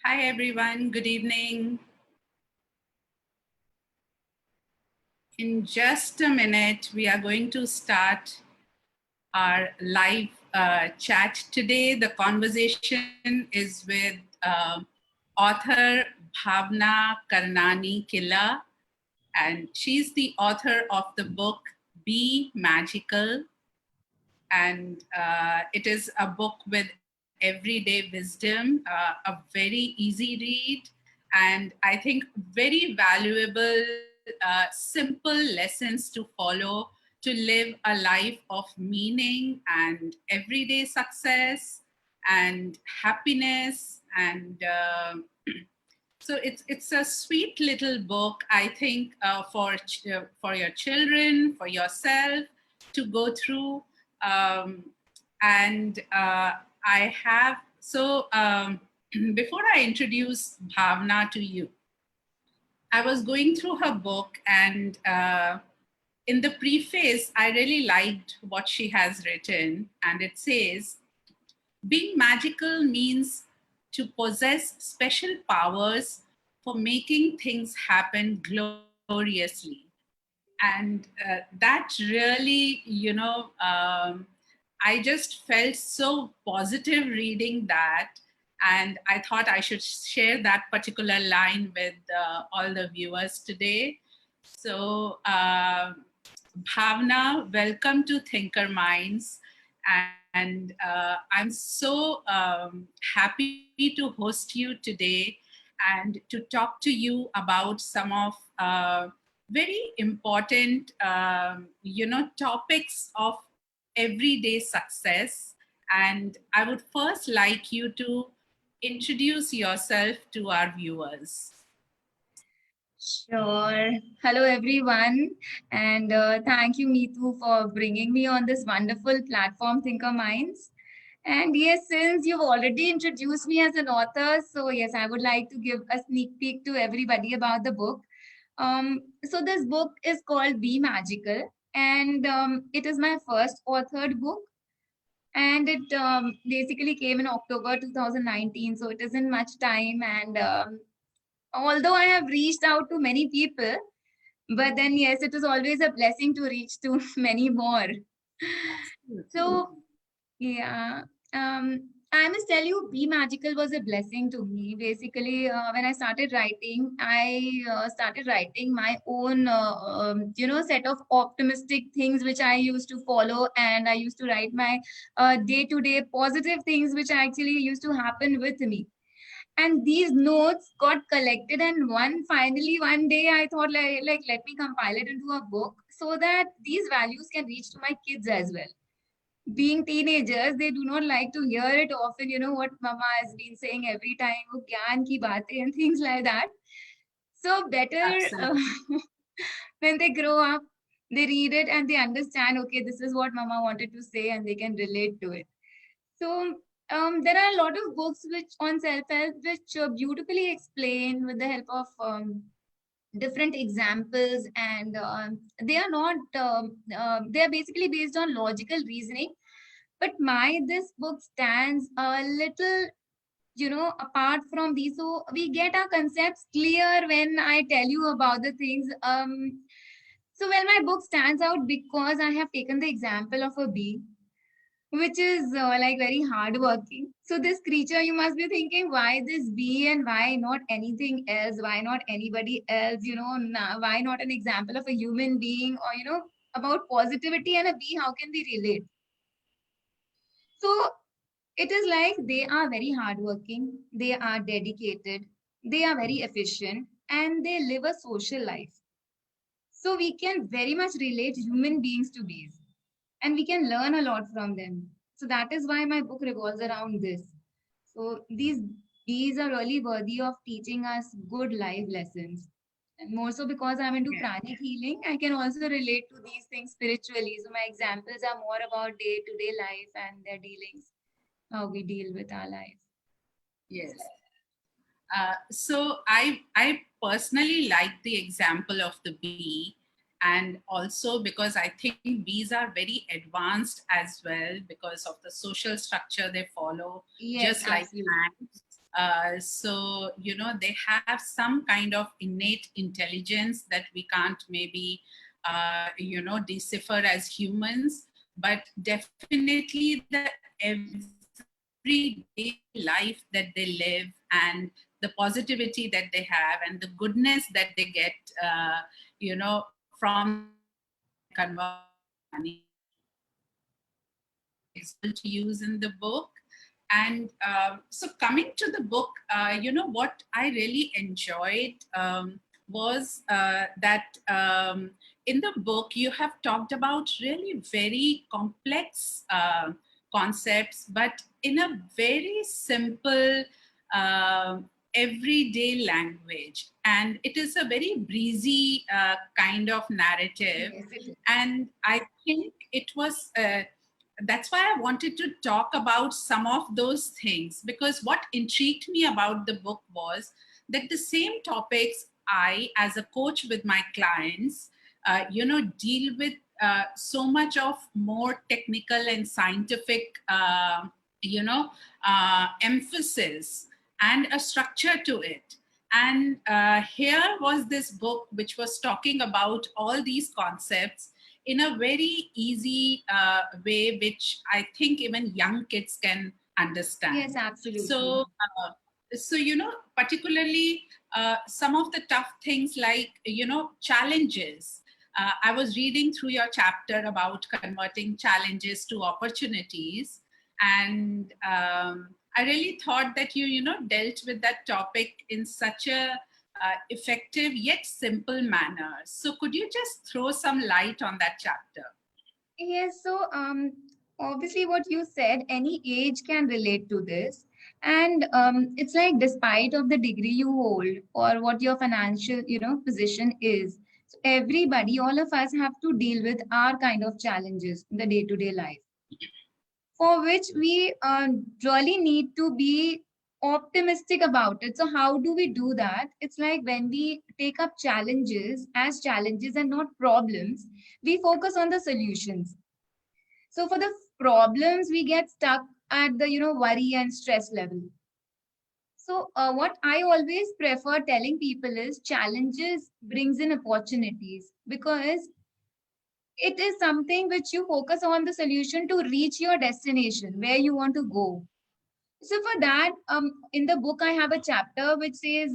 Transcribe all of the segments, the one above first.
Hi, everyone. Good evening. In just a minute, we are going to start our live chat today. The conversation is with author Bhavna Killa, and she's the author of the book Be Magical. And it is a book with everyday wisdom, a very easy read, and I think very valuable, simple lessons to follow to live a life of meaning and everyday success and happiness. And so it's a sweet little book, I think, for your children, for yourself to go through. um, and I have so before I introduce Bhavna to you, I was going through her book, and in the preface, I really liked what she has written, and it says, being magical means to possess special powers for making things happen gloriously. And that really, I just felt so positive reading that. And I thought I should share that particular line with all the viewers today. So, Bhavna, welcome to Thinker Minds. And I'm so happy to host you today and to talk to you about some of very important, topics of everyday success. And I would first like you to introduce yourself to our viewers. Sure. Hello, everyone. And thank you, Meetu, for bringing me on this wonderful platform, Thinker Minds. And yes, since you've already introduced me as an author, so yes, I would like to give a sneak peek to everybody about the book. So this book is called Be Magical, and it is my first authored book. And it basically came in October 2019, so it isn't much time. And although I have reached out to many people, but then yes, it is always a blessing to reach to many more. Absolutely. So yeah, I must tell you, Be Magical was a blessing to me. Basically, when I started writing, I started writing my own, set of optimistic things which I used to follow, and I used to write my day-to-day positive things which actually used to happen with me. And these notes got collected, and one day I thought, like let me compile it into a book so that these values can reach to my kids as well. Being teenagers, they do not like to hear it often, what mama has been saying every time, wo gyan ki baatein and things like that. So better Absolutely. when they grow up, they read it and they understand, okay, this is what mama wanted to say, and they can relate to it. So there are a lot of books which on self-help which beautifully explain with the help of different examples, and they are not they are basically based on logical reasoning. But my this book stands a little, apart from these, so we get our concepts clear when I tell you about the things. So well, my book stands out because I have taken the example of a bee, which is like very hardworking. So this creature, you must be thinking, why this bee and why not anything else? Why not anybody else? Why not an example of a human being, or about positivity and a bee? How can we relate? So it is like they are very hardworking, they are dedicated, they are very efficient, and they live a social life. So we can very much relate human beings to bees, and we can learn a lot from them. So that is why my book revolves around this. So these are really worthy of teaching us good life lessons. And more so because I'm into Yeah. pranic healing, I can also relate to these things spiritually. So my examples are more about day-to-day life and their dealings, how we deal with our life. Yes. So I personally like the example of the bee, and also because I think bees are very advanced as well because of the social structure they follow, Yes, just like absolutely. ants. So, they have some kind of innate intelligence that we can't maybe, decipher as humans, but definitely the everyday life that they live and the positivity that they have and the goodness that they get, from the conversion of money to use in the book. And so coming to the book, what I really enjoyed was that in the book you have talked about really very complex concepts, but in a very simple, uh, everyday language. And it is a very breezy kind of narrative. Yes, it is. And I think it was that's why I wanted to talk about some of those things, because what intrigued me about the book was that the same topics I, as a coach with my clients, deal with so much of more technical and scientific, you know, emphasis and a structure to it. And here was this book which was talking about all these concepts in a very easy way, which I think even young kids can Yes, understand. absolutely. So, particularly some of the tough things like, challenges. I was reading through your chapter about converting challenges to opportunities. And I really thought that you dealt with that topic in such a effective yet simple manner. So, could you just throw some light on that chapter? Yes, so obviously, what you said, any age can relate to this, and it's like despite of the degree you hold or what your financial, position is, so everybody, all of us have to deal with our kind of challenges in the day-to-day life, for which we really need to be optimistic about it. So how do we do that? It's like when we take up challenges as challenges and not problems, we focus on the solutions. So for the problems, we get stuck at the worry and stress level. So what I always prefer telling people is challenges brings in opportunities, because it is something which you focus on the solution to reach your destination where you want to go. So for that, in the book I have a chapter which says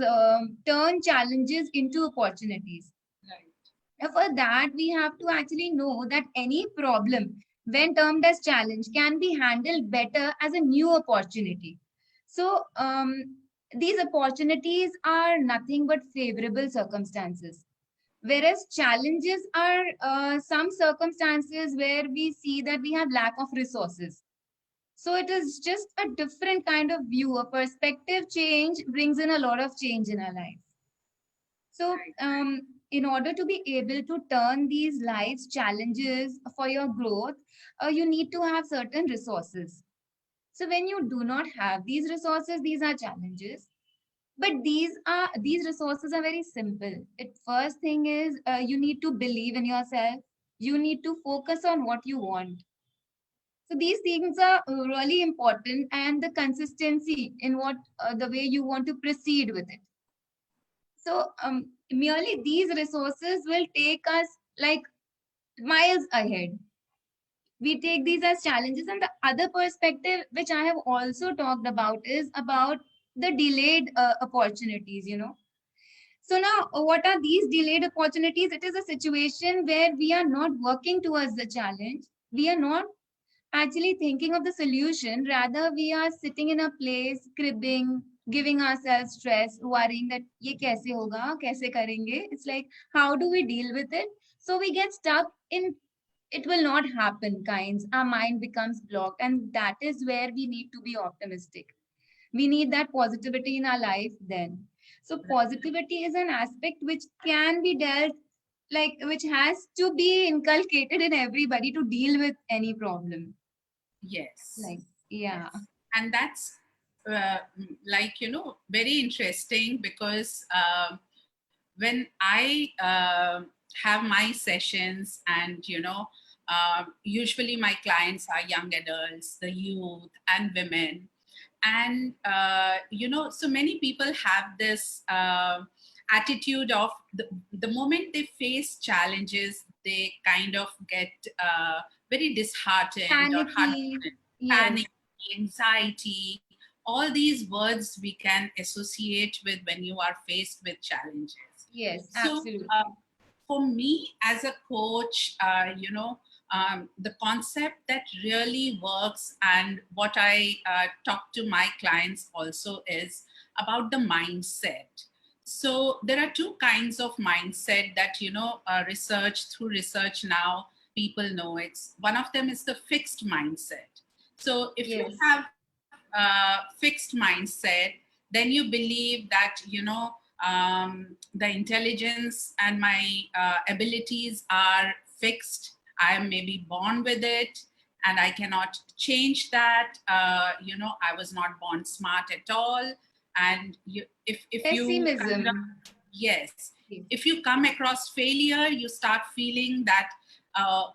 turn challenges into opportunities. Right. For that, we have to actually know that any problem, when termed as challenge, can be handled better as a new opportunity. So, these opportunities are nothing but favorable circumstances, whereas challenges are some circumstances where we see that we have lack of resources. So, it is just a different kind of view. A perspective change brings in a lot of change in our life. So, Right. in order to be able to turn these life's challenges for your growth, you need to have certain resources. So, when you do not have these resources, these are challenges. But these resources are very simple. It first thing is you need to believe in yourself. You need to focus on what you want. So these things are really important, and the consistency in what the way you want to proceed with it. So merely these resources will take us like miles ahead. We take these as challenges, and the other perspective which I have also talked about is about the delayed opportunities. So now, what are these delayed opportunities? It is a situation where we are not working towards the challenge. We are not actually thinking of the solution. Rather, we are sitting in a place, cribbing, giving ourselves stress, worrying that ye kaise hoga, kaise karenge. It's like, how do we deal with it? So we get stuck in it will not happen kinds. Our mind becomes blocked, and that is where we need to be optimistic. We need that positivity in our life then. So positivity is an aspect which can be dealt, like which has to be inculcated in everybody to deal with any problem. Yes. Like, yeah. Yes. And that's like, very interesting because when I have my sessions, and, usually my clients are young adults, the youth, and women. And so many people have this attitude of the moment they face challenges, they kind of get very disheartened or Panicky. heartbroken, Yes. panic, anxiety, all these words we can associate with when you are faced with challenges. Yes, So absolutely. for me as a coach, the concept that really works and what I talk to my clients also is about the mindset. So there are two kinds of mindset that, through research now, people know. It's one of them is the fixed mindset. So if you Yes. have a fixed mindset, then you believe that, the intelligence and my abilities are fixed. I am maybe born with it and I cannot change that. I was not born smart at all. And if you kind of, Pessimism. yes, Yes. if you come across failure, you start feeling that,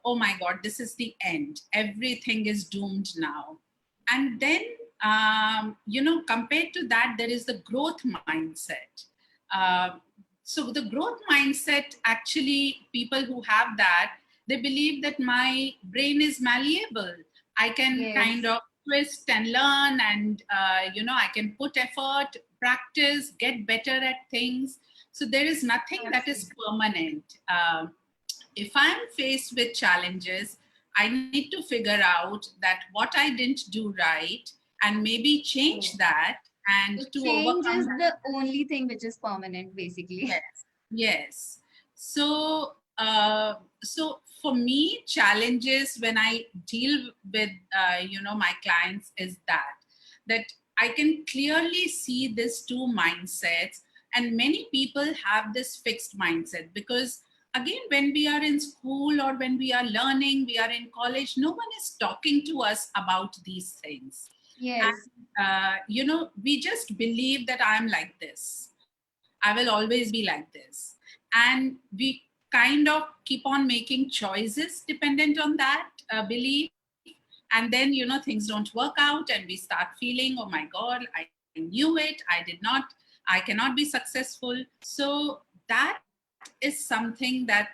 oh my God, this is the end. Everything is doomed now. And then, compared to that, there is the growth mindset. Uh, so the growth mindset, actually, people who have that, they believe that my brain is malleable. I can kind Yes. of twist and learn, and I can put effort, practice, get better at things. So there is nothing that is Absolutely. permanent. If I'm faced with challenges, I need to figure out that what I didn't do right and maybe change Yes. that, and So to change overcome is that. the only thing which is permanent, basically. Yes, yes. So, so for me, challenges when I deal with my clients is that I can clearly see these two mindsets, and many people have this fixed mindset because again, when we are in school or when we are learning, we are in college, no one is talking to us about these things. Yes. And we just believe that I am like this, I will always be like this. And we kind of keep on making choices dependent on that belief. And then, things don't work out and we start feeling, oh my God, I knew it. I cannot be successful. So that is something that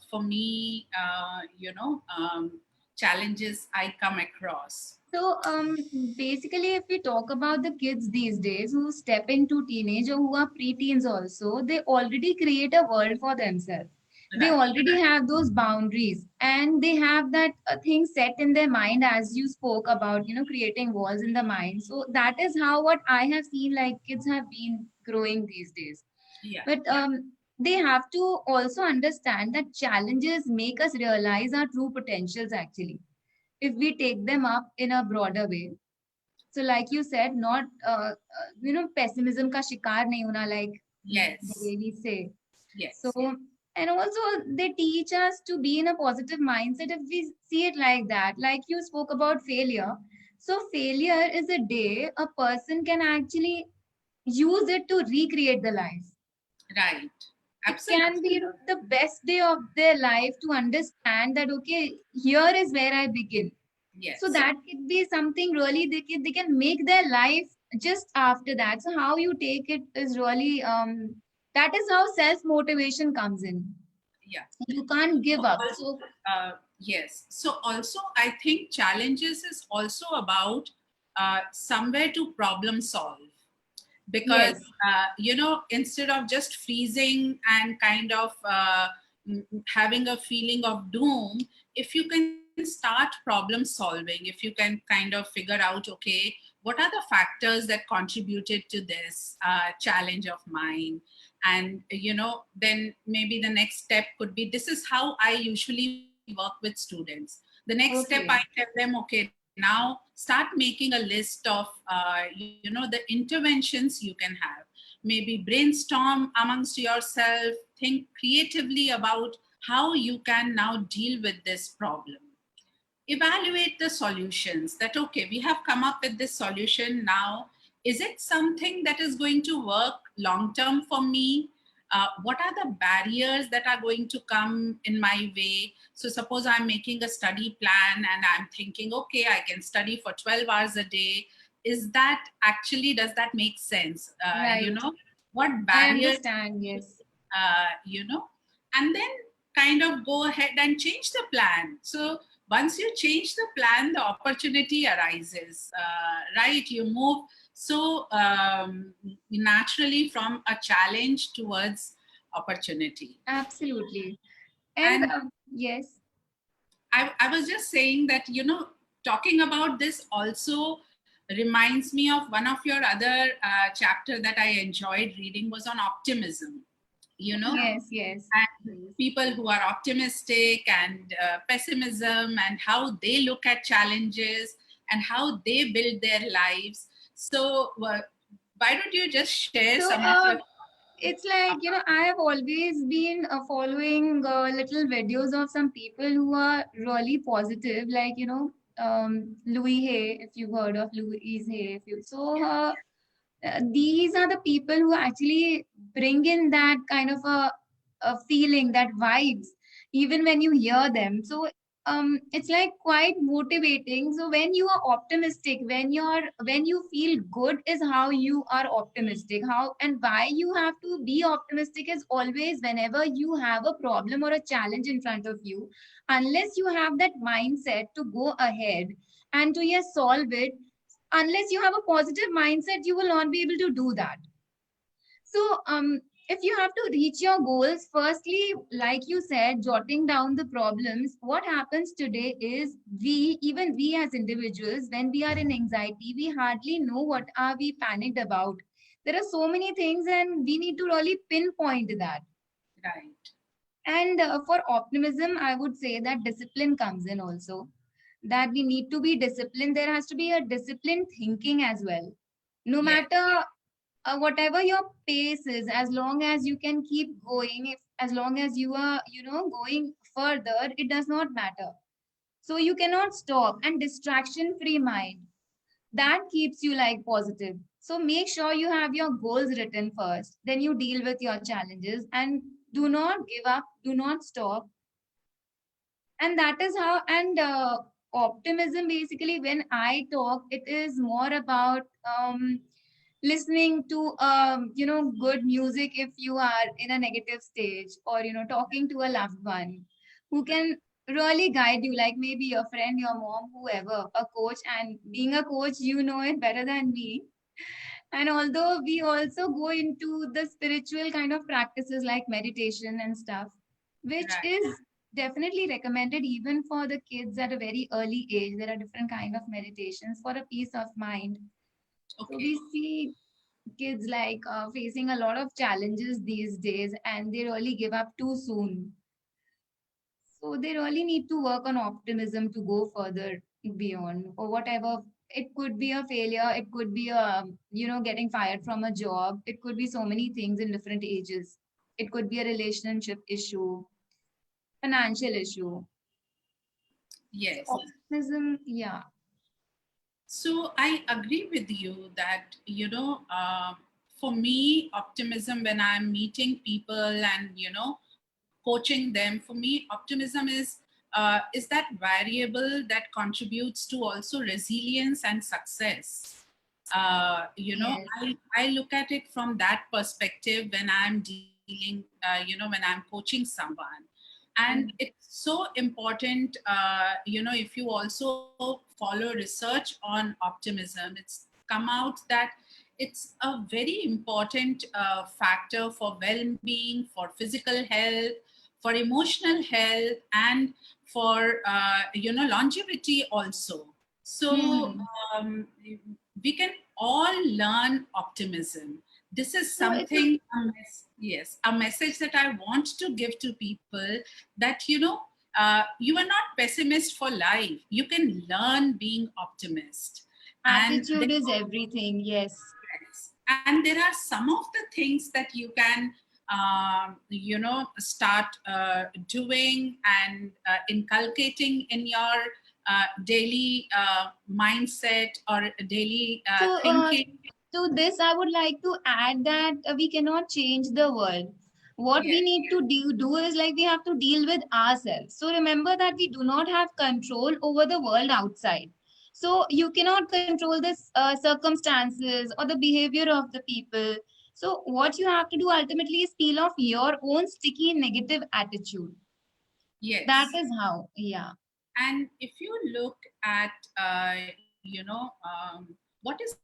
for me, challenges I come across. So, basically, if we talk about the kids these days who step into teenage or who are preteens also, they already create a world for themselves. They Right. already have those boundaries and they have that thing set in their mind, as you spoke about, creating walls in the mind. So that is how what I have seen like kids have been growing these days. Yeah. But they have to also understand that challenges make us realize our true potentials actually if we take them up in a broader way. So, like you said, not pessimism ka shikar nahi hona, like the Yes. way we say. So, Yes. and also they teach us to be in a positive mindset if we see it like that. Like you spoke about failure. So, failure is a day a person can actually use it to recreate the life. Right. It can Absolutely. be the best day of their life to understand that, okay, here is where I begin. So Yes. that could be something really they can make their life just after that. So how you take it is really that is how self motivation comes in. Yeah. You can't give So up. also, So yes. So also, I think challenges is also about somewhere to problem solve, because yes, instead of just freezing and kind of having a feeling of doom, if you can start problem solving, if you can kind of figure out, okay, what are the factors that contributed to this challenge of mine, and then maybe the next step could be, this is how I usually work with students. The next step I okay, tell them, okay, now start making a list of the interventions you can have. Maybe brainstorm amongst yourself, think creatively about how you can now deal with this problem. Evaluate the solutions, that okay, we have come up with this solution now, is it something that is going to work long term for me? What are the barriers that are going to come in my way? So suppose I'm making a study plan and I'm thinking, okay, I can study for 12 hours a day, is that actually, does that make sense? Right. What I barriers, understand. Yes. and then kind of go ahead and change the plan. So once you change the plan, the opportunity arises, right? You move so naturally from a challenge towards opportunity. Absolutely. And And yes. I was just saying that, talking about this also reminds me of one of your other chapter that I enjoyed reading was on optimism, you know, Yes. Yes. and people who are optimistic and pessimism and how they look at challenges and how they build their lives. So why don't you just share So, some of your it's like, I have always been following little videos of some people who are really positive, like, Louis Hay, if you've heard of Louise Hay. These are the people who actually bring in that kind of a feeling, that vibes, even when you hear them. So it's like quite motivating. So when you are optimistic, when you feel good is how you are optimistic. How and why you have to be optimistic is always whenever you have a problem or a challenge in front of you, unless you have that mindset to go ahead and to, yes, solve it, unless you have a positive mindset, you will not be able to do that. So if you have to reach your goals, firstly, like you said, jotting down the problems, what happens today is, we as individuals, when we are in anxiety, we hardly know what are we panicked about. There are so many things and we need to really pinpoint that. right? And for optimism, I would say that discipline comes in also. That we need to be disciplined. There has to be a disciplined thinking as well. No Yes, matter whatever your pace is, as long as you can keep going, if as long as you are, going further, it does not matter. So you cannot stop. And distraction free mind, that keeps you like positive. So make sure you have your goals written first, then you deal with your challenges, and do not give up, do not stop. And that is how. And optimism, basically, when I talk, it is more about listening to good music if you are in a negative stage, or talking to a loved one who can really guide you, like maybe your friend, your mom, whoever, a coach. And being a coach, you know it better than me. And although we also go into the spiritual kind of practices like meditation and stuff, which right. is definitely recommended even for the kids at a very early age. There are different kind of meditations for a peace of mind. So Okay. we see kids like facing a lot of challenges these days, and they really give up too soon. So they really need to work on optimism to go further beyond, or whatever. It could be a failure. It could be a, getting fired from a job. It could be so many things in different ages. It could be a relationship issue, financial issue. So Yes. optimism, yeah. So I agree with you that, for me, optimism, when I'm meeting people and, coaching them, for me, optimism is that variable that contributes to also resilience and success. Yes. I look at it from that perspective when I'm dealing, when I'm coaching someone. And Mm. it's so important, if you also follow research on optimism, it's come out that it's a very important factor for well-being, for physical health, for emotional health, and for longevity also. So Hmm. we can all learn optimism. This is So it's a something, yes, a message that I want to give to people, that you are not pessimist for life. You can learn being optimist. And attitude is everything. Yes. yes. And there are some of the things that you can, start doing and inculcating in your daily mindset or daily So, thinking. to this, I would like to add that we cannot change the world. What we Yes, need to do is, like, we have to deal with ourselves. So remember that we do not have control over the world outside. So you cannot control the circumstances or the behavior of the people. So what you have to do ultimately is peel off your own sticky negative attitude. That Yes. is how, yeah. And if you look at, what is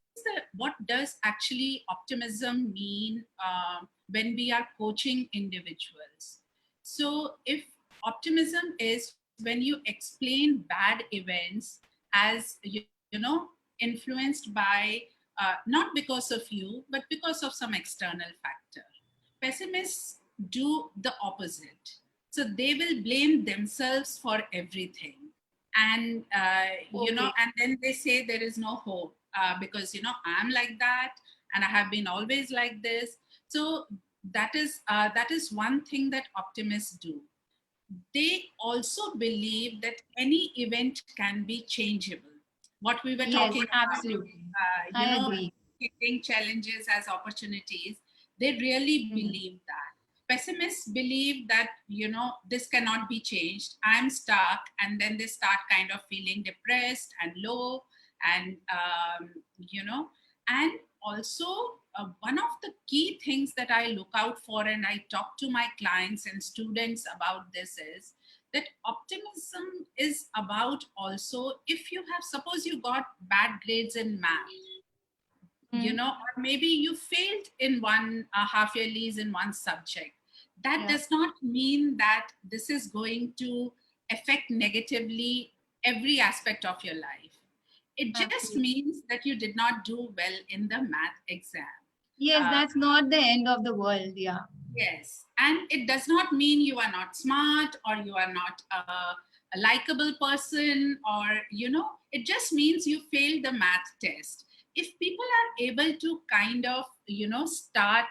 what does actually optimism mean when we are coaching individuals? So, if optimism is when you explain bad events as, influenced by not because of you, but because of some external factor. Pessimists do the opposite. So they will blame themselves for everything. And, Okay. and then they say there is no hope because, I'm like that and I have been always like this. So that is one thing that optimists do. They also believe that any event can be changeable. What we were Yes, talking about, absolutely. you I know, agree. taking challenges as opportunities, they really Mhm. believe that. Pessimists believe that, this cannot be changed. I'm stuck. And then they start kind of feeling depressed and low. And, and also one of the key things that I look out for and I talk to my clients and students about this is that optimism is about also, if you have, suppose you got bad grades in math, Mm. or maybe you failed in one half yearlies in one subject, that Yeah, does not mean that this is going to affect negatively every aspect of your life. It just absolutely. means that you did not do well in the math exam. Yes, uh, that's not the end of the world. Yeah. Yes, and it does not mean you are not smart or you are not a likable person, or it just means you failed the math test. If people are able to kind of start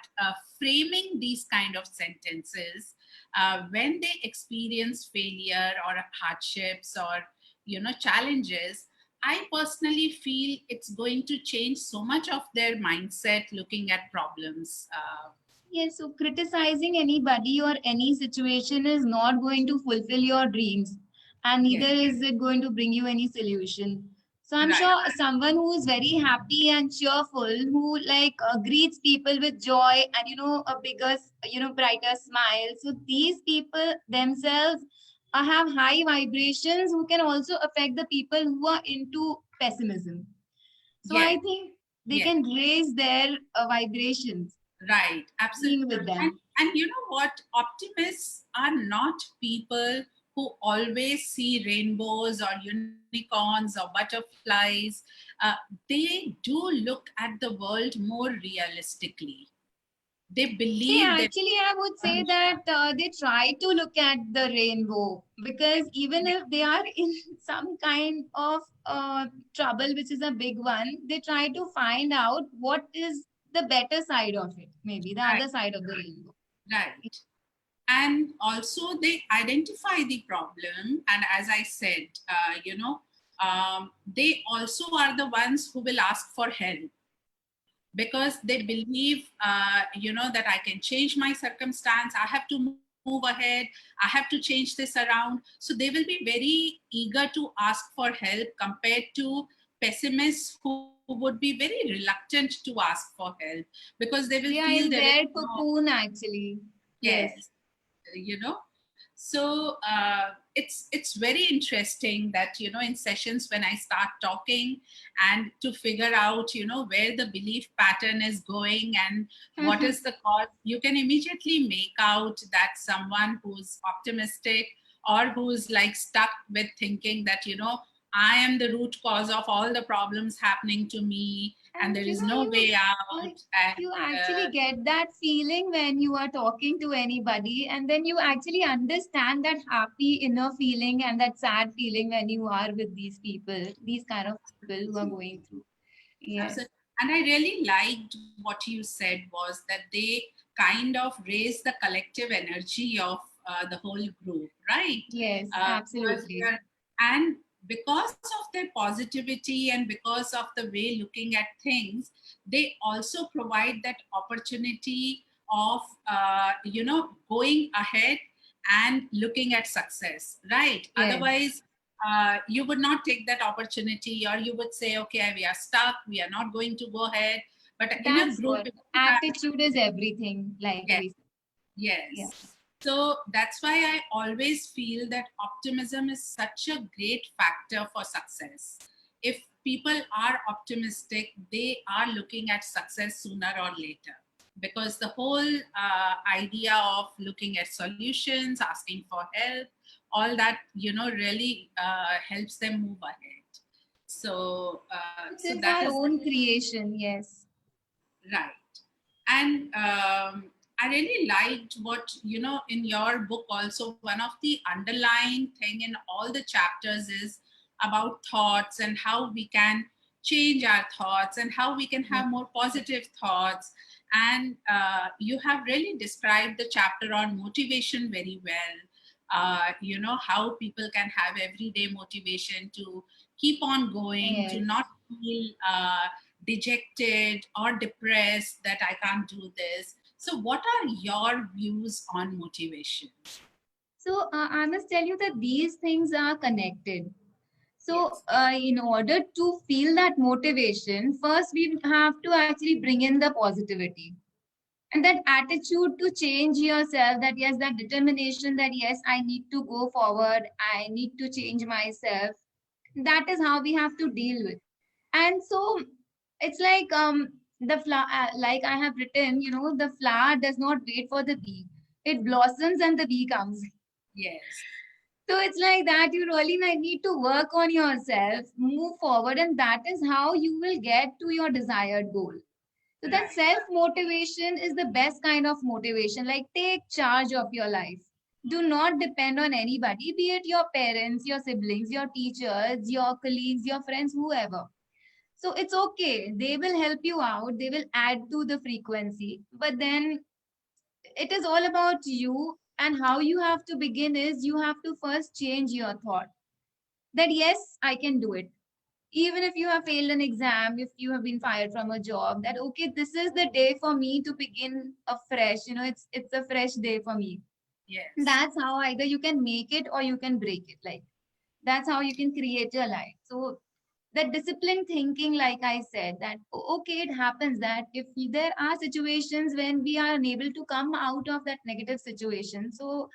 framing these kind of sentences when they experience failure or hardships or challenges, I personally feel it's going to change so much of their mindset looking at problems. Yes, so criticizing anybody or any situation is not going to fulfill your dreams, and neither Yes, is it going to bring you any solution. So I'm right. sure someone who is very happy and cheerful, who like greets people with joy and a bigger, brighter smile. So these people themselves have high vibrations who can also affect the people who are into pessimism. So I Yes, think they yes, can raise their vibrations right, absolutely. being with And, them. and you know what? Optimists are not people who always see rainbows or unicorns or butterflies. They do look at the world more realistically. They See, believe that. actually, I would say that they try to look at the rainbow, because even Yes, if they are in some kind of trouble, which is a big one, they try to find out what is the better side of it, maybe the right, other side of the rainbow. right. And also they identify the problem, and as I said, they also are the ones who will ask for help because they believe that I can change my circumstance, I have to move ahead, I have to change this around. So they will be very eager to ask for help compared to pessimists who would be very reluctant to ask for help because they will They feel are there in is their no. cocoon, actually. Yes. Yes, so it's very interesting that in sessions when I start talking and to figure out where the belief pattern is going and what is the cause, you can immediately make out that someone who's optimistic or who's like stuck with thinking that I am the root cause of all the problems happening to me and And there is no way like out. And you actually get that feeling when you are talking to anybody, and then you actually understand that happy inner feeling and that sad feeling when you are with these people, these kind of people who are going through. Yes. Absolutely. And I really liked what you said was that they kind of raise the collective energy of the whole group, right? Yes, Because absolutely. and because of their positivity and because of the way looking at things, they also provide that opportunity of going ahead and looking at success, right? Yes. Otherwise, you would not take that opportunity, or you would say, okay, we are stuck, we are not going to go ahead. But in a That's group, what if you have, attitude is everything, like yes, we said. Yeah. yes. So that's why I always feel that optimism is such a great factor for success. If people are optimistic, they are looking at success sooner or later, because the whole idea of looking at solutions, asking for help, all that, really helps them move ahead. It So is that our is own creation, yes. right. And I really liked what, in your book also, one of the underlying thing in all the chapters is about thoughts and how we can change our thoughts and how we can Yeah. have more positive thoughts. And you have really described the chapter on motivation very well. How people can have everyday motivation to keep on going, to Yes. not feel dejected or depressed that I can't do this. So, what are your views on motivation? So I must tell you that these things are connected. So, Yes, in order to feel that motivation, first we have to actually bring in the positivity and that attitude to change yourself. That yes, that determination that yes, I need to go forward, I need to change myself. That is how we have to deal with. And so, it's like the flower, like I have written, the flower does not wait for the bee. It blossoms and the bee comes. yes, So it's like that you really might need to work on yourself, move forward, and that is how you will get to your desired goal. So that right, self motivation is the best kind of motivation. Like take charge of your life. Do not depend on anybody, be it your parents, your siblings, your teachers, your colleagues, your friends, whoever. So it's okay. They will help you out. They will add to the frequency. But then it is all about you, and how you have to begin is you have to first change your thought that yes, I can do it. Even if you have failed an exam, if you have been fired from a job, that okay, this is the day for me to begin afresh. It's a fresh day for me. yes, That's how either you can make it or you can break it. Like that's how you can create your life. So that disciplined thinking, like I said, that okay, it happens that if there are situations when we are unable to come out of that negative situation, so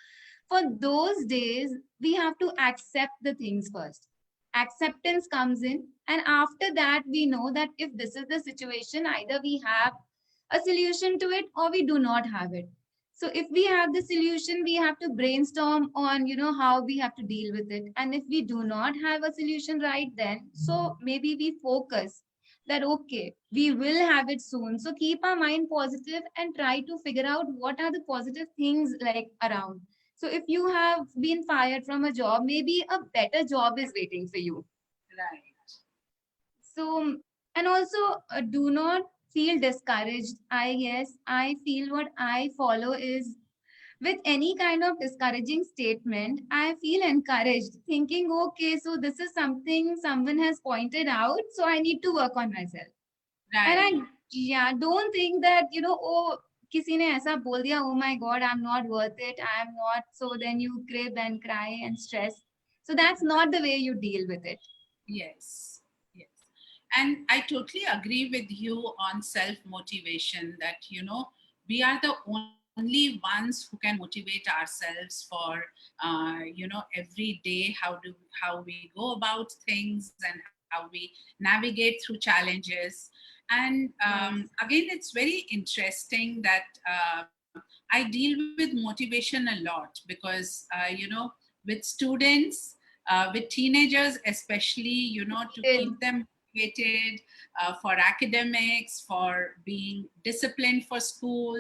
for those days we have to accept the things first. Acceptance comes in, and after that we know that if this is the situation, either we have a solution to it or we do not have it. So if we have the solution, we have to brainstorm on how we have to deal with it. And if we do not have a solution right then, so maybe we focus that okay, we will have it soon. So keep our mind positive and try to figure out what are the positive things like around. So if you have been fired from a job, maybe a better job is waiting for you. right, So, and also do not feel discouraged. I guess I feel what I follow is with any kind of discouraging statement, I feel encouraged, thinking, okay, so this is something someone has pointed out, so I need to work on myself. And right. I, yeah, don't think that, oh, किसी ने ऐसा बोल दिया, oh my God, I'm not worth it, I'm not. So then you crib and cry and stress. So that's not the way you deal with it. Yes, yes. And I totally agree with you on self motivation that, we are the only ones who can motivate ourselves for, every day, how we go about things and how we navigate through challenges. And Yes. again, it's very interesting that I deal with motivation a lot because, with students, with teenagers especially, to keep Did. them motivated for academics, for being disciplined for school,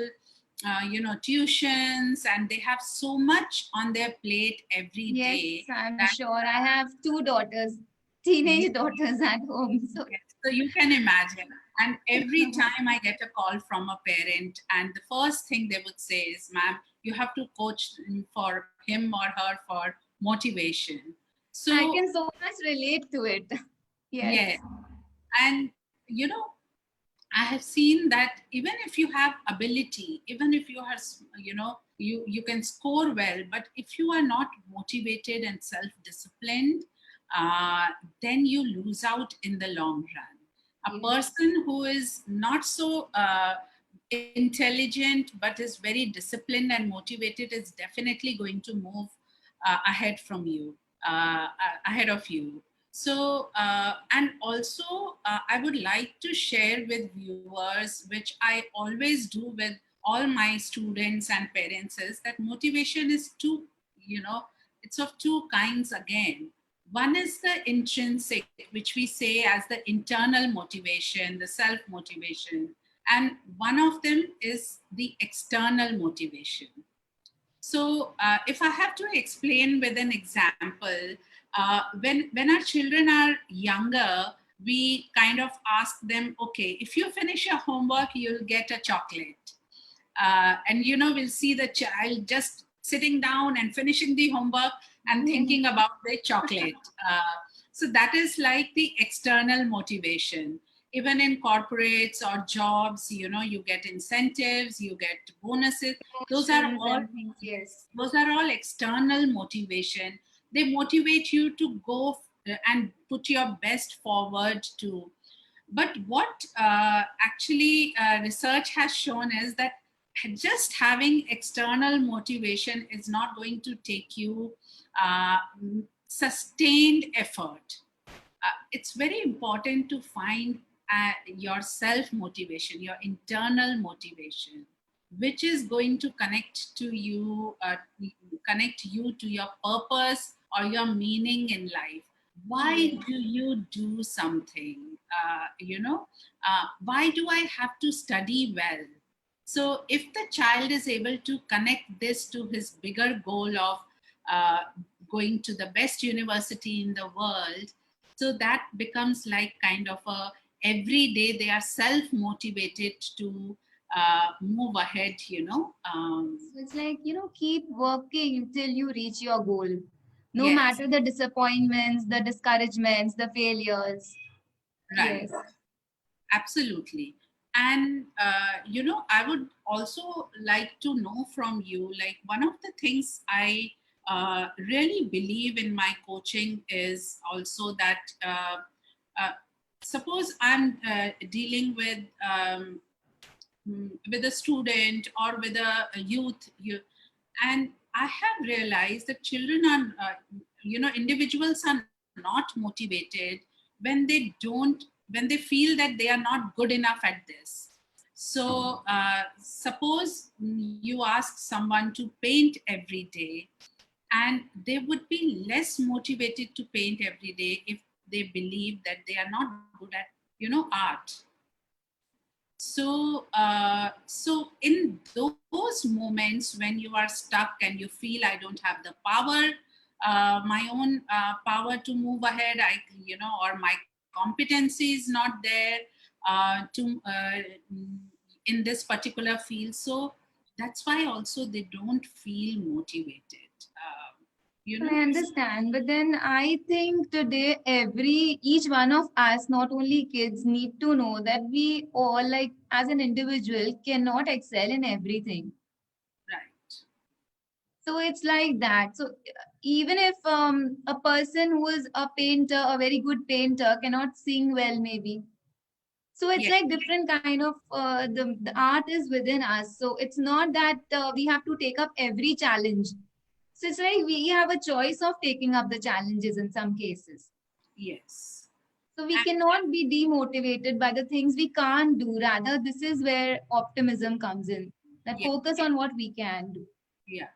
tuitions, and they have so much on their plate every Yes, day I'm that sure. I have two daughters, you, teenage daughters at home. So yes, so you can imagine. And every time I get a call from a parent, and the first thing they would say is, ma'am, you have to coach for him or her for motivation. I So, can so much relate to it. Yes. yeah. And, I have seen that even if you have ability, even if you are, you can score well, but if you are not motivated and self-disciplined, uh, then you lose out in the long run. A Yes. person who is not so intelligent but is very disciplined and motivated is definitely going to move ahead from you, ahead of you. So, and also, I would like to share with viewers, which I always do with all my students and parents, is that motivation is two, it's of two kinds again. One is the intrinsic, which we say as the internal motivation, the self motivation, and one of them is the external motivation. So, if I have to explain with an example, when our children are younger, we kind of ask them, okay, if you finish your homework, you'll get a chocolate. And we'll see the child just sitting down and finishing the homework and thinking about the chocolate. So that is like the external motivation. Even in corporates or jobs, you get incentives, you get bonuses. Those are Emotions all and things, yes. those are all external motivation. They motivate you to go and put your best forward to. But what actually research has shown is that just having external motivation is not going to take you uh, sustained effort. It's very important to find your self motivation, your internal motivation, which is going to connect you to your purpose or your meaning in life. Why Yes. do you do something? Why do I have to study well? So, if the child is able to connect this to his bigger goal of uh, going to the best university in the world, so that becomes like kind of a every day they are self motivated to move ahead. So it's like, keep working till you reach your goal. No Yes, matter the disappointments, the discouragements, the failures. right. Yes. Absolutely. And, I would also like to know from you, like, one of the things I really believe in my coaching is also that uh, suppose I'm dealing with a student or with a youth, and I have realized that children are, individuals are not motivated when they don't, when they feel that they are not good enough at this. So, suppose you ask someone to paint every day, and they would be less motivated to paint every day if they believe that they are not good at, art. So in those moments when you are stuck and you feel I don't have the power, my own power to move ahead, or my competency is not there to in this particular field. So that's why also they don't feel motivated. I So, understand, but then I think today each one of us, not only kids, need to know that we all, like as an individual, cannot excel in everything. right. So it's like that. So even if a person who is a painter, a very good painter, cannot sing well, maybe. So it's Yes, like different kind of the art is within us. So it's not that we have to take up every challenge. So it's like we have a choice of taking up the challenges in some cases. yes. So we cannot be demotivated by the things we can't do. Rather, this is where optimism comes in. That Yes, focus on what we can do. yeah.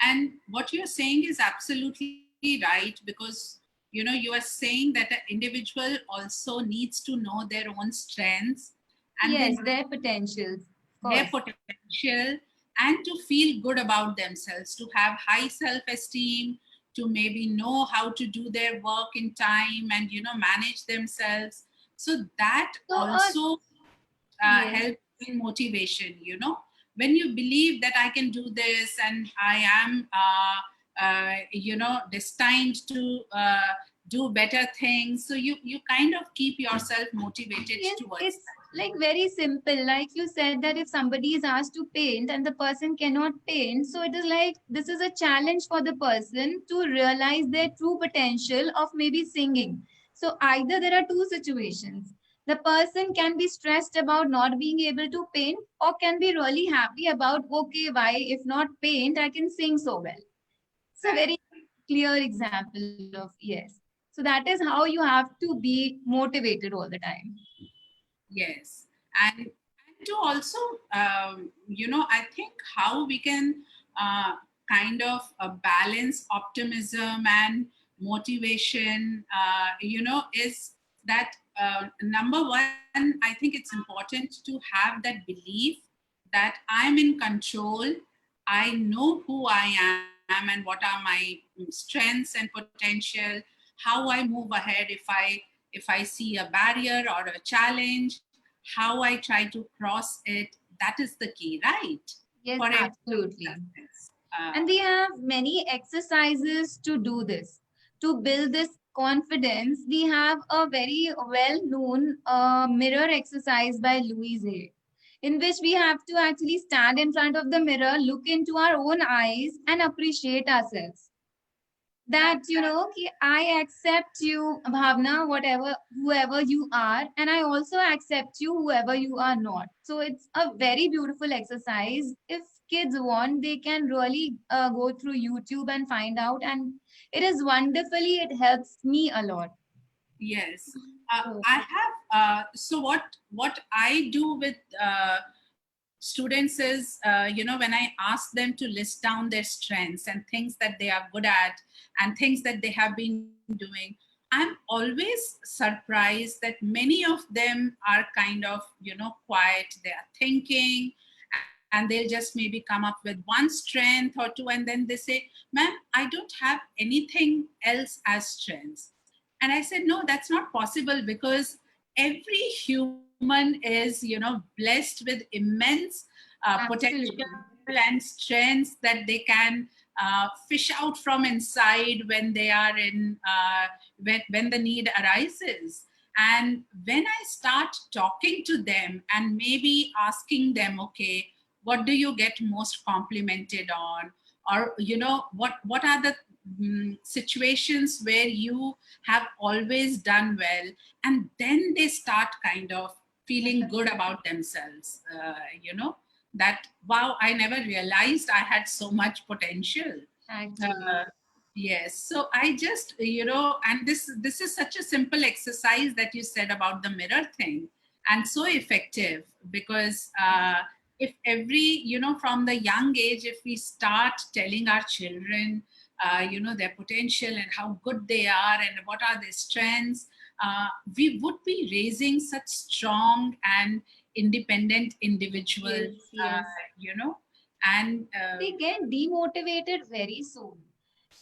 And what you're saying is absolutely right, because you are saying that an individual also needs to know their own strengths, and Yes, then their potentials, of their course. potential, and to feel good about themselves, to have high self-esteem, to maybe know how to do their work in time and manage themselves. So that So, also yes. help in motivation. When you believe that I can do this and I am destined to do better things, so you kind of keep yourself motivated Yes, towards it's that. like very simple, like you said that if somebody is asked to paint and the person cannot paint, so it is like this is a challenge for the person to realize their true potential of maybe singing. So either there are two situations: the person can be stressed about not being able to paint, or can be really happy about, okay, why if not paint I can sing so well. It's a very clear example of yes. So that is how you have to be motivated all the time. Yes, and to also, I think how we can uh, kind of balance optimism and motivation, is that number one, I think it's important to have that belief that I'm in control. I know who I am and what are my strengths and potential. How I move ahead if I see a barrier or a challenge, how I try to cross it. That is the key, right? For Yes, every absolutely. success. And we have many exercises to do this. To build this confidence, we have a very well known mirror exercise by Louise Hay, in which we have to actually stand in front of the mirror, look into our own eyes, and appreciate ourselves. That कि I accept you, Bhavna, whatever whoever you are, and I also accept you whoever you are not. So it's a very beautiful exercise. If kids want, they can really go through YouTube and find out, and it is wonderfully, it helps me a lot. Yes, So I have. So what I do with students is, when I ask them to list down their strengths and things that they are good at and things that they have been doing, I'm always surprised that many of them are kind of, quiet. They are thinking, and they'll just maybe come up with one strength or two, and then they say, "Ma'am, I don't have anything else as strengths." And I said, no, that's not possible, because every human is, blessed with immense potential absolutely. and strengths that they can fish out from inside when they are in, when the need arises. And when I start talking to them and maybe asking them, okay, what do you get most complimented on? Or, what are the situations where you have always done well? And then they start kind of feeling good about themselves, that, wow, I never realized I had so much potential. Actually, uh, yes, so I just, and this is such a simple exercise that you said about the mirror thing, and so effective, because if every, from the young age, if we start telling our children, their potential and how good they are and what are their strengths, we would be raising such strong and independent individuals, yes, yes. and They get demotivated very soon.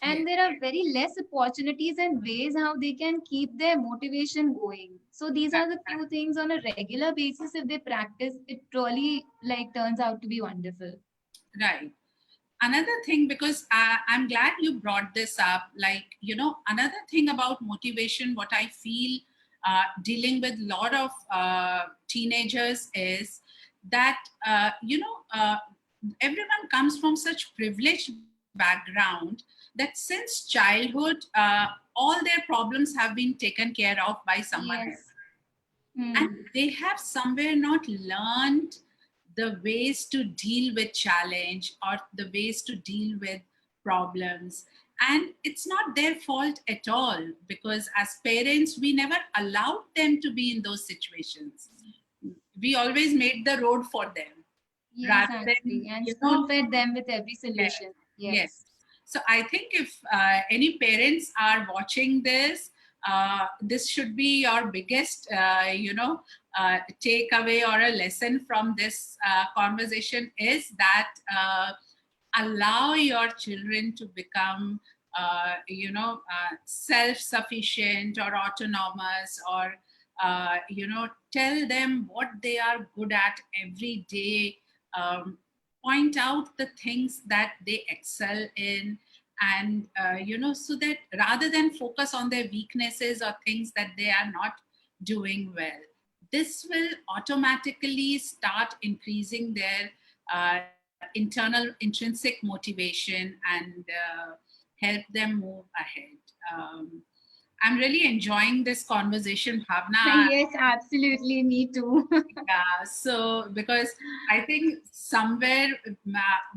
yeah, And there are very less opportunities and ways how they can keep their motivation going. So these are the few things on a regular basis. If they practice, it really like turns out to be wonderful. right. Another thing, because I'm glad you brought this up, like, another thing about motivation, what I feel dealing with a lot of teenagers is that, everyone comes from such privileged background that since childhood, all their problems have been taken care of by someone else, Yes. and Hmm. they have somewhere not learned the ways to deal with challenge or the ways to deal with problems. And it's not their fault at all, because as parents we never allowed them to be in those situations. We always made the road for them, Yes, rather actually. than, And spoon fed them with every yes, solution. yes. Yes. So I think if any parents are watching this, this should be your biggest, takeaway or a lesson from this conversation, is that allow your children to become, self-sufficient or autonomous, or, tell them what they are good at every day. Point out the things that they excel in, and, so that rather than focus on their weaknesses or things that they are not doing well, this will automatically start increasing their internal intrinsic motivation and help them move ahead. I'm really enjoying this conversation, Bhavna. Yes, absolutely. Me too. Yeah, so because I think somewhere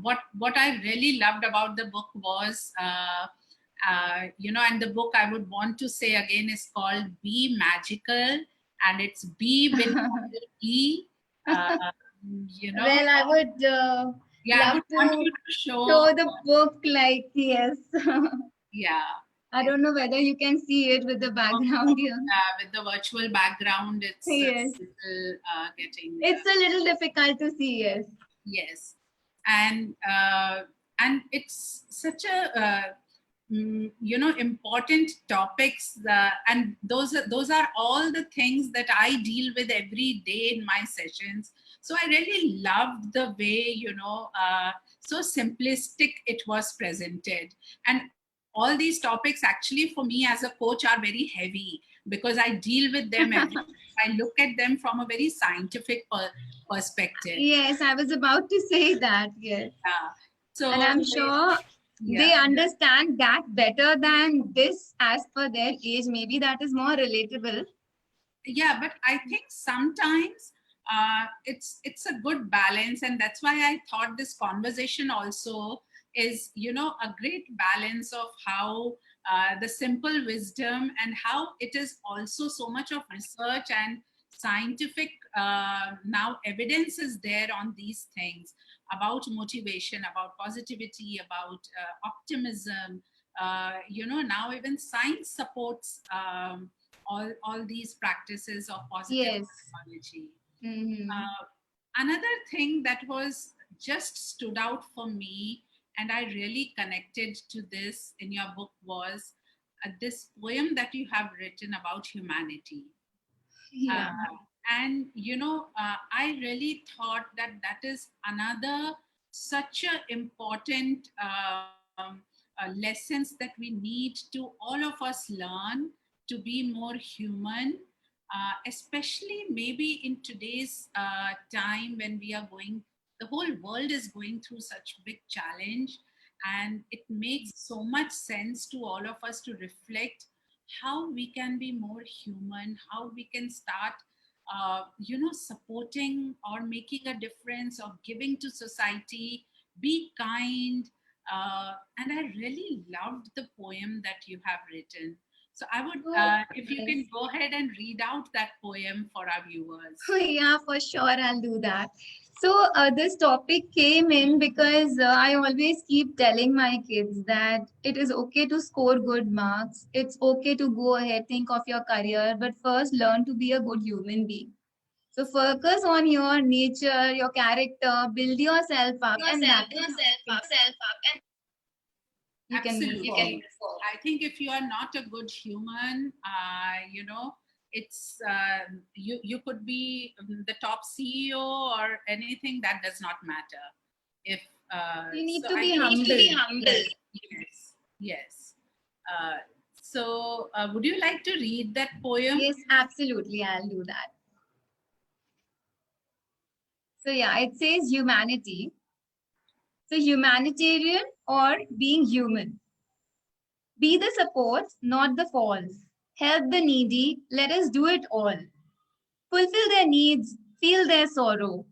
what I really loved about the book was and the book I would want to say again is called Be Magical, and it's B with capital E. Uh, Well, I would yeah, I love would want to you to show. show the book, like, yes. Yeah, I don't know whether you can see it with the background here. with the virtual background, it's Yes. little getting. It's a little difficult to see, yes. Yes, and it's such a important topics, and those are all the things that I deal with every day in my sessions. So I really loved the way so simplistic it was presented, and all these topics actually for me as a coach are very heavy because I deal with them every. I look at them from a very scientific perspective. Yes, I was about to say that, yes. Yeah. And So I'm sure yeah, they understand that better than this as per their age. Maybe that is more relatable. yeah, but I think sometimes it's a good balance, and that's why I thought this conversation also is a great balance of how the simple wisdom and how it is also so much of research and scientific now evidence is there on these things about motivation, about positivity, about optimism. Now even science supports all these practices of positive Yes. psychology. Mm-hmm. Another thing that was just stood out for me, and I really connected to this in your book, was this poem that you have written about humanity. Yeah. And I really thought that that is another such a important lessons that we need to all of us learn to be more human, especially maybe in today's time when we are going, the whole world is going through such big challenge, and it makes so much sense to all of us to reflect how we can be more human, how we can start supporting or making a difference or giving to society, be kind. And I really loved the poem that you have written. So I would, So, if you yes. can go ahead and read out that poem for our viewers. Yeah, for sure, I'll do that. So, this topic came in because I always keep telling my kids that it is okay to score good marks. It's okay to go ahead, think of your career, but first learn to be a good human being. So, focus on your nature, your character, build yourself up, and that is how you can move Absolutely. forward. I think if you are not a good human, it's you could be the top CEO or anything, that does not matter. If You need so, to I be think you need to be humble. humble. Yes, yes. Uh, would you like to read that poem? Yes, absolutely, I'll do that. So, yeah, it says humanity. So, humanitarian or being human. Be the support, not the falls. Help the needy, let us do it all. Fulfill their needs, feel their sorrow.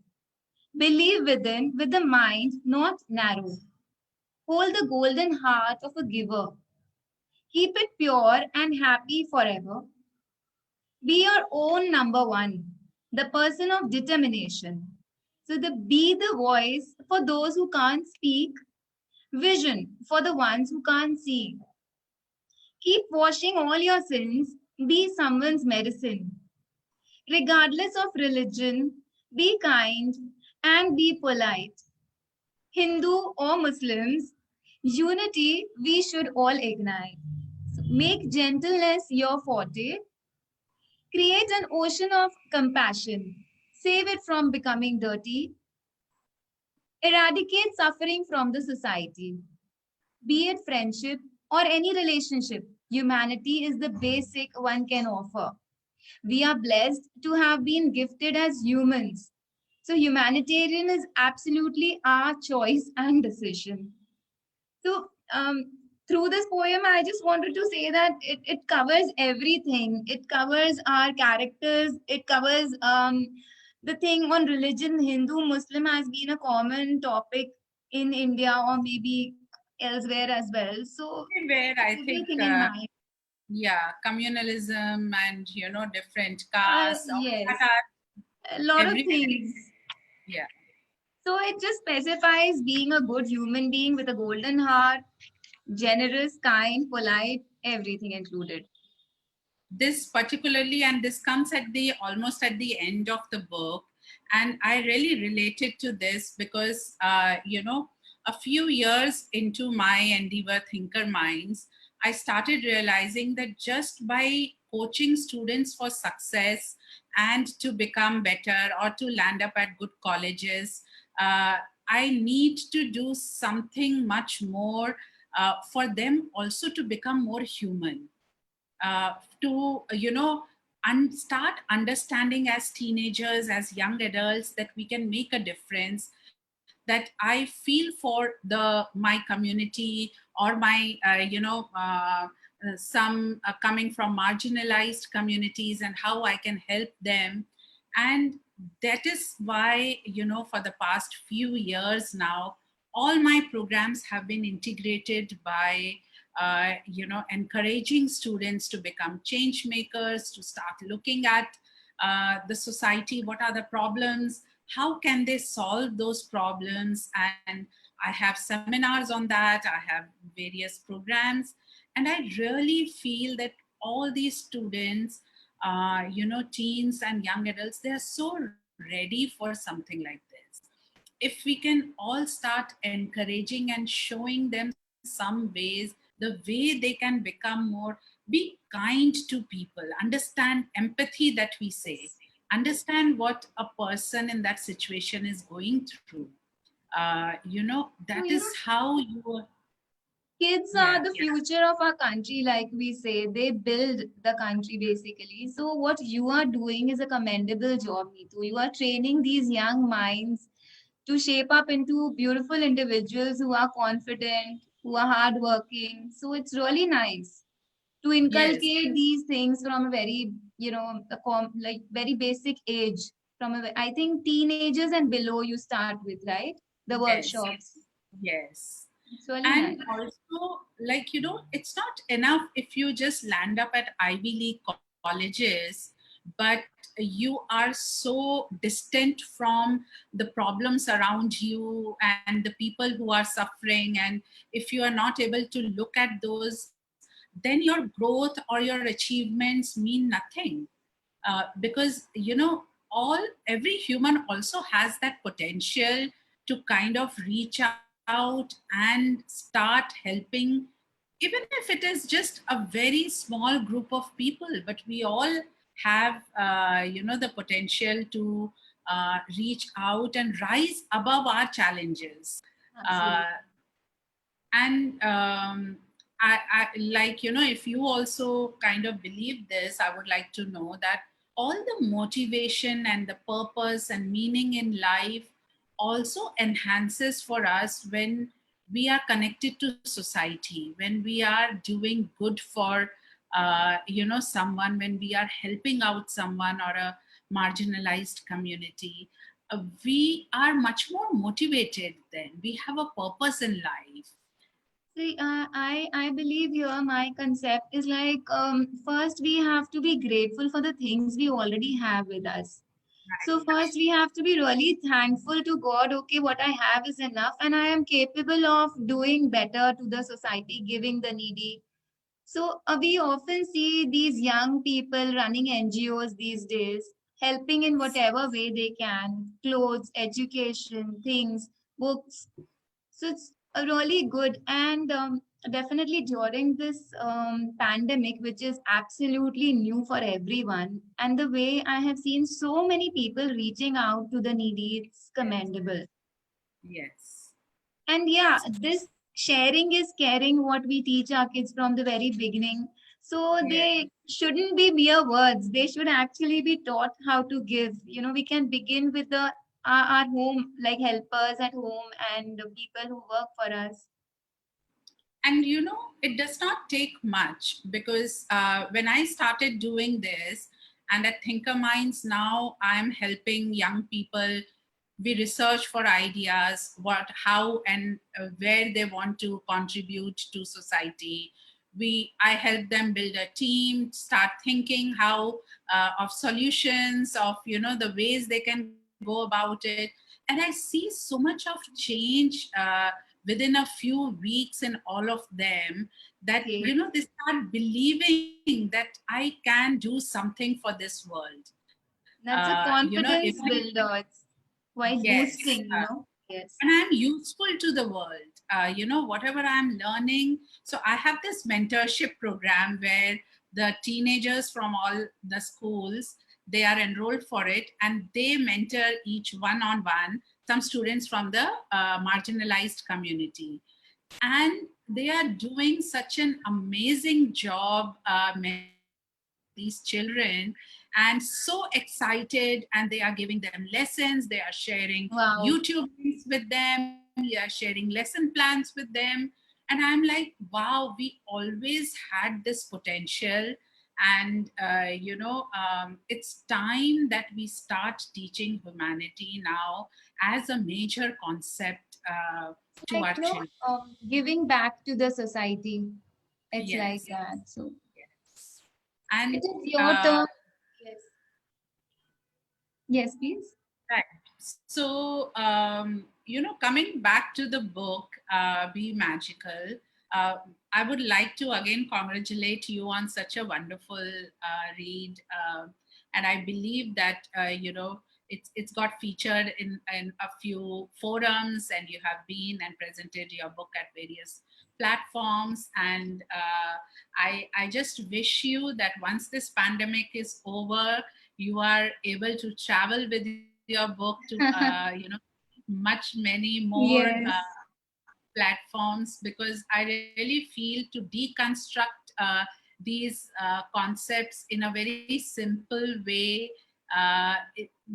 Believe within, with the mind not narrow. Hold the golden heart of a giver. Keep it pure and happy forever. Be your own number one, the person of determination. So be the voice for those who can't speak, vision for the ones who can't see. Keep washing all your sins, be someone's medicine. Regardless of religion, be kind and be polite. Hindu or Muslims, unity we should all ignite. So make gentleness your forte. Create an ocean of compassion. Save it from becoming dirty. Eradicate suffering from the society. Be it friendship or any relationship, humanity is the basic one can offer. We are blessed to have been gifted as humans. So humanitarian is absolutely our choice and decision. So, through this poem, I just wanted to say that it covers everything. It covers our characters. It covers the thing on religion. Hindu, Muslim has been a common topic in India or maybe elsewhere as well. So, Where I think, everything in mind. yeah, communalism and different castes, all Yes, that are a lot of everywhere. things. Yeah. So, it just specifies being a good human being with a golden heart, generous, kind, polite, everything included. This particularly, and this comes at the almost at the end of the book, and I really related to this because a few years into my endeavor thinker minds, I started realizing that just by coaching students for success and to become better or to land up at good colleges, uh, I need to do something much more for them also to become more human, to start understanding as teenagers, as young adults, that we can make a difference, that I feel for my community or my some coming from marginalized communities, and how I can help them. And that is why, for the past few years now, all my programs have been integrated by encouraging students to become change makers, to start looking at the society, what are the problems, how can they solve those problems. And I have seminars on that, I have various programs, and I really feel that all these students, teens and young adults, they are so ready for something like this. If we can all start encouraging and showing them some ways, the way they can become more, be kind to people, understand empathy that we say, understand what a person in that situation is going through. So, That is how you. kids Yeah. are the future of our country, like we say. They build the country basically. So, what you are doing is a commendable job, Neetu. You are training these young minds to shape up into beautiful individuals who are confident, who are hardworking. So, it's really nice to Yes. inculcate these things from a very, like very basic age. I think teenagers and below you start with, right? The Yes. workshops. Yes. It's really And nice. also, like, it's not enough if you just land up at Ivy League colleges, but you are so distant from the problems around you and the people who are suffering. And if you are not able to look at those, then your growth or your achievements mean nothing. Because all every human also has that potential to kind of reach out and start helping, even if it is just a very small group of people, but we all have the potential to reach out and rise above our challenges. Absolutely. uh, and I like, if you also kind of believe this, I would like to know that all the motivation and the purpose and meaning in life also enhances for us when we are connected to society, when we are doing good for someone, when we are helping out someone or a marginalized community. We are much more motivated, then we have a purpose in life. See, I believe here my concept is like first we have to be grateful for the things we already have with us. So Right. first we have to be really thankful to God. Okay, what I have is enough, and I am capable of doing better to the society, giving the needy. So we often see these young people running NGOs these days, helping in Yes. whatever way they can, clothes, education, things, books. So it's really good. And definitely during this pandemic, which is absolutely new for everyone, and the way I have seen so many people reaching out to the needy, it's Yes. commendable. Yes. And yeah, this sharing is caring, what we teach our kids from the very beginning. So Yes. they shouldn't be mere words. They should actually be taught how to give. We can begin with our home, like helpers at home and the people who work for us. And it does not take much, because when I started doing this, and at Thinker Minds now I'm helping young people. We research for ideas, what, how, and where they want to contribute to society. I help them build a team, start thinking how of solutions, of the ways they can go about it. And I see so much of change within a few weeks in all of them, that Okay. they start believing that I can do something for this world. That's a If I, confidence builder. It's quite yes, boosting. Yes. and I'm useful to the world. Whatever I'm learning. So I have this mentorship program where the teenagers from all the schools, they are enrolled for it, and they mentor each one on one some students from the marginalized community. And they are doing such an amazing job mentoring these children, and so excited, and they are giving them lessons, they are sharing Wow. YouTube links with them, they are sharing lesson plans with them. And I'm like, wow, we always had this potential. And it's time that we start teaching humanity now as a major concept to Like, our children. giving back to the society. It's like Yes, that. So yes. it And is your turn. Yes. Yes, please. right. So, coming back to the book, Be Magical, uh, I would like to again congratulate you on such a wonderful read. And I believe that, it's got featured in a few forums, and you have been and presented your book at various platforms. And I just wish you that once this pandemic is over, you are able to travel with your book to much many more Yes. platforms, because I really feel to deconstruct these concepts in a very simple way.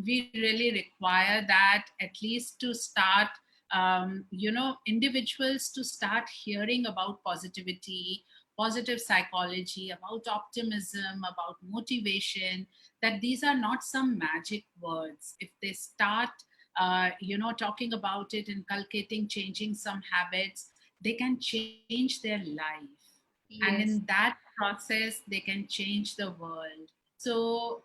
We really require that, at least to start, individuals to start hearing about positivity, positive psychology, about optimism, about motivation, that these are not some magic words. If they start talking about it, inculcating, changing some habits, they can change their life. And in Yes. that process, they can change the world. So,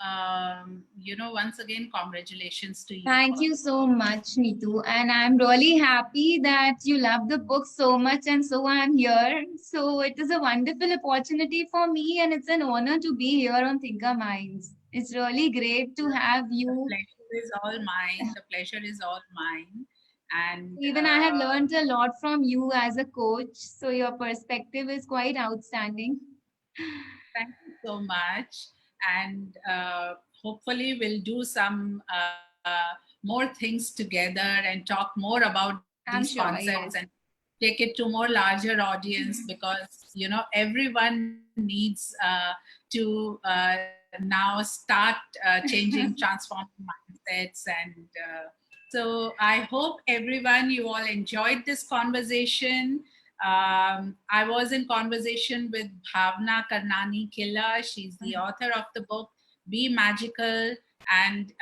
once again, congratulations to you Thank for you so much, Neetu. And I'm really happy that you love the book so much, and so I'm here. So it is a wonderful opportunity for me, and it's an honor to be here on Thinker Minds. It's really great to have the you. pleasure is all mine. The pleasure is all mine. And Even I have learned a lot from you as a coach. So your perspective is quite outstanding. thank you so much. And hopefully, we'll do some more things together and talk more about these I'm concepts, sure, and yes. take it to more larger audience, because everyone needs to now start changing, transforming mindsets. And so I hope everyone, you all enjoyed this conversation. I was in conversation with Bhavna Killa. She's the author of the book Be Magical, and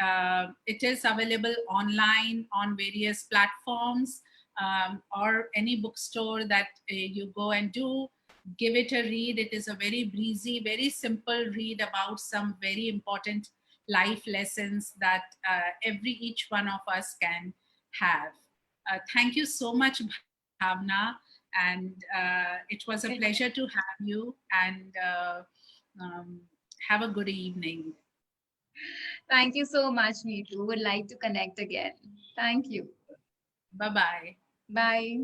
it is available online on various platforms, or any bookstore that you go and do. Give it a read. It is a very breezy, very simple read about some very important life lessons that each one of us can have. Thank you so much, Bhavna. And it was a pleasure to have you. And um, have a good evening. Thank you so much, Neetu. Would like to connect again. Thank you. Bye bye. Bye.